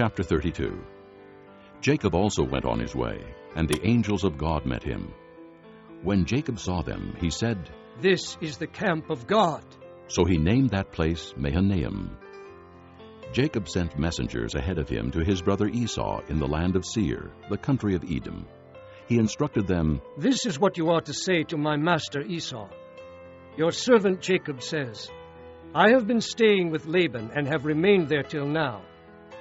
Chapter 32. Jacob also went on his way, and the angels of God met him. When Jacob saw them, he said, "This is the camp of God." So he named that place Mahanaim. Jacob sent messengers ahead of him to his brother Esau in the land of Seir, the country of Edom. He instructed them, "This is what you are to say to my master Esau. Your servant Jacob says, I have been staying with Laban and have remained there till now.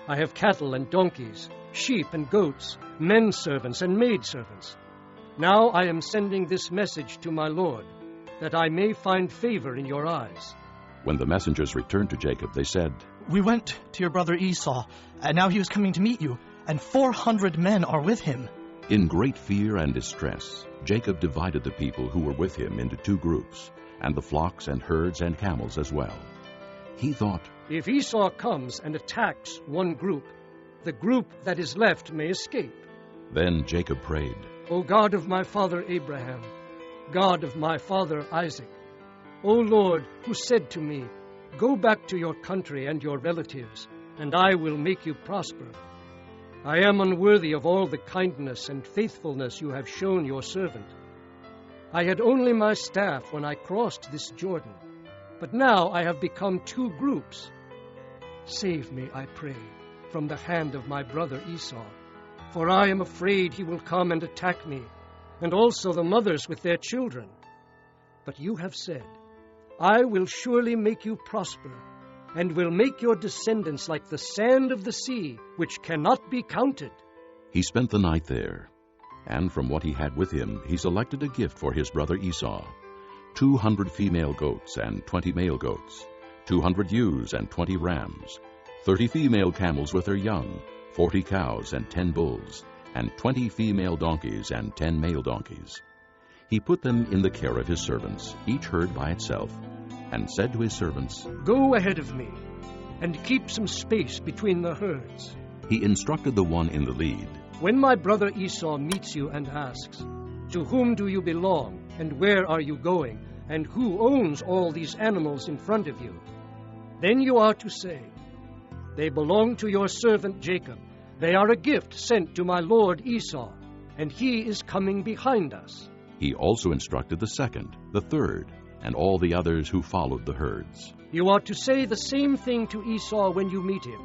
I have cattle and donkeys, sheep and goats, men servants and maid servants. Now I am sending this message to my lord, that I may find favor in your eyes." When the messengers returned to Jacob, they said, "We went to your brother Esau, and now he is coming to meet you, and 400 men are with him." In great fear and distress, Jacob divided the people who were with him into 2 groups, and the flocks and herds and camels as well. He thought, "If Esau comes and attacks one group, the group that is left may escape." Then Jacob prayed, O God of my father Abraham, God of my father Isaac, O Lord, who said to me, Go back to your country and your relatives, and I will make you prosper. I am unworthy of all the kindness and faithfulness you have shown your servant. I had only my staff when I crossed this Jordan, but now I have become 2 groups. Save me, I pray, from the hand of my brother Esau, for I am afraid he will come and attack me, and also the mothers with their children. But you have said, I will surely make you prosper, and will make your descendants like the sand of the sea, which cannot be counted." He spent the night there, and from what he had with him he selected a gift for his brother Esau, 200 female goats and 20 male goats, 200 ewes and 20 rams, 30 female camels with their young, 40 cows and 10 bulls, and 20 female donkeys and 10 male donkeys. He put them in the care of his servants, each herd by itself, and said to his servants, Go ahead of me, and keep some space between the herds. He instructed the one in the lead, When my brother Esau meets you and asks, To whom do you belong, and where are you going, and who owns all these animals in front of you? Then you are to say, They belong to your servant Jacob. They are a gift sent to my lord Esau, and he is coming behind us. He also instructed the second, the third, and all the others who followed the herds. You are to say the same thing to Esau when you meet him,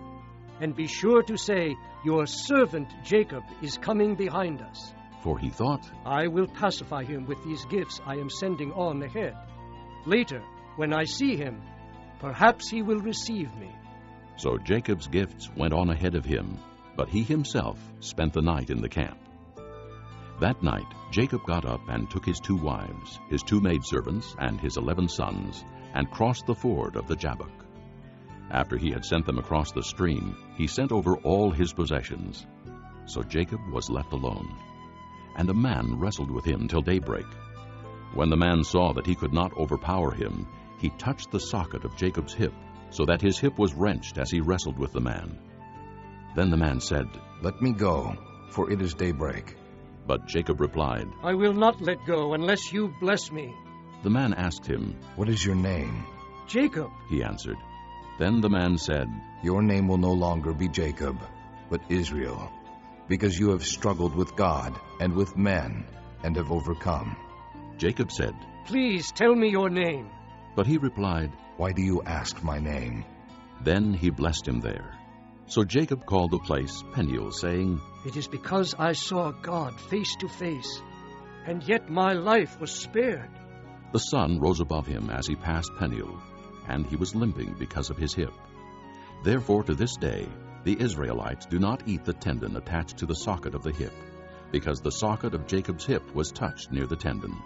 and be sure to say, Your servant Jacob is coming behind us. For he thought, I will pacify him with these gifts I am sending on ahead. Later, when I see him, perhaps he will receive me. So Jacob's gifts went on ahead of him, but he himself spent the night in the camp. That night Jacob got up and took his 2 wives, his 2 maidservants, and his 11 sons, and crossed the ford of the Jabbok. After he had sent them across the stream, he sent over all his possessions. So Jacob was left alone, and a man wrestled with him till daybreak. When the man saw that he could not overpower him, he touched the socket of Jacob's hip, so that his hip was wrenched as he wrestled with the man. Then the man said, Let me go, for it is daybreak. But Jacob replied, I will not let go unless you bless me. The man asked him, What is your name? Jacob, he answered. Then the man said, Your name will no longer be Jacob, but Israel, because you have struggled with God and with men, and have overcome. Jacob said, Please tell me your name. But he replied, Why do you ask my name? Then he blessed him there. So Jacob called the place Peniel, saying, It is because I saw God face to face, and yet my life was spared. The sun rose above him as he passed Peniel, and he was limping because of his hip. Therefore to this day the Israelites do not eat the tendon attached to the socket of the hip, because the socket of Jacob's hip was touched near the tendon.